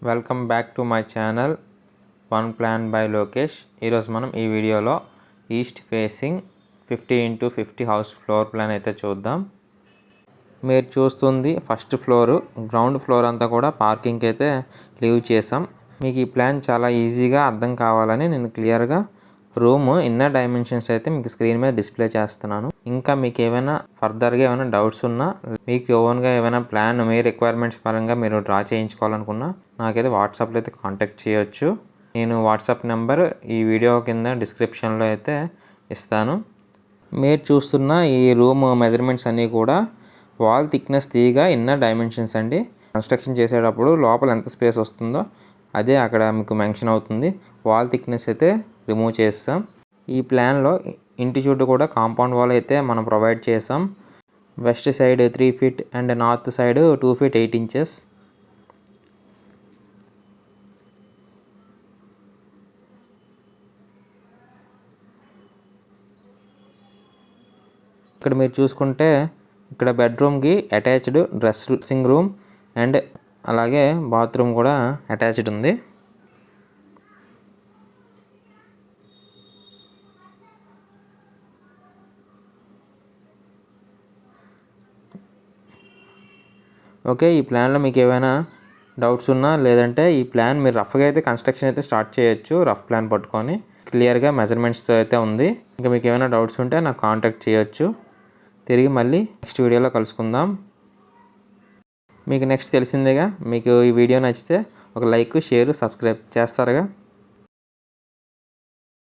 Welcome back to my channel one plan by Lokesh. ఈరోజు మనం ఈ వీడియోలో east facing 50x50 house floor plan అయితే చూద్దాం. మీరు చూస్తుంది ఫస్ట్ ఫ్లోరు. గ్రౌండ్ ఫ్లోర్ అంతా కూడా పార్కింగ్కి అయితే లీవ్ చేసాం. మీకు ఈ ప్లాన్ చాలా ఈజీగా అర్థం కావాలని నేను క్లియర్గా రూమ్ ఇన్నర్ డైమెన్షన్స్ అయితే మీకు స్క్రీన్ మీద డిస్ప్లే చేస్తున్నాను. ఇంకా మీకు ఏమైనా ఫర్దర్గా ఏమైనా డౌట్స్ ఉన్నా, మీకు ఓన్గా ఏమైనా ప్లాన్ మీ రిక్వైర్మెంట్స్ పరంగా మీరు డ్రా చేయించుకోవాలనుకున్నా నాకైతే వాట్సాప్లో అయితే కాంటాక్ట్ చేయొచ్చు. నేను వాట్సాప్ నెంబర్ ఈ వీడియో కింద డిస్క్రిప్షన్లో అయితే ఇస్తాను. మీరు చూస్తున్న ఈ రూమ్ మెజర్మెంట్స్ అన్నీ కూడా వాల్ థిక్నెస్ తీయగా ఇన్నర్ డైమెన్షన్స్ అండి. కన్స్ట్రక్షన్ చేసేటప్పుడు లోపల ఎంత స్పేస్ వస్తుందో అదే అక్కడ మీకు మెన్షన్ అవుతుంది. వాల్ థిక్నెస్ అయితే రిమూవ్ చేస్తాం. ఈ ప్లాన్లో ఇంటి చుట్టూ కూడా కాంపౌండ్ వాల్ అయితే మనం ప్రొవైడ్ చేసాం. West side 3 feet and north side 2 feet 8 inches. ఇక్కడ మీరు చూసుకుంటే ఇక్కడ బెడ్రూమ్కి అటాచ్డ్ డ్రెస్సింగ్ రూమ్ అండ్ అలాగే బాత్రూమ్ కూడా అటాచ్డ్ ఉంది. ఓకే, ఈ ప్లాన్లో మీకు ఏమైనా డౌట్స్ ఉన్నా లేదంటే ఈ ప్లాన్ మీరు రఫ్గా అయితే కన్స్ట్రక్షన్ అయితే స్టార్ట్ చేయొచ్చు. రఫ్ ప్లాన్ పట్టుకొని క్లియర్గా మెజర్మెంట్స్తో అయితే ఉంది. ఇంకా మీకు ఏమైనా డౌట్స్ ఉంటే నాకు కాంటాక్ట్ చేయొచ్చు. తిరిగి మళ్ళీ నెక్స్ట్ వీడియోలో కలుసుకుందాం. మీకు నెక్స్ట్ తెలిసిందేగా, మీకు ఈ వీడియో నచ్చితే ఒక లైక్, షేర్, సబ్స్క్రైబ్ చేస్తారుగా.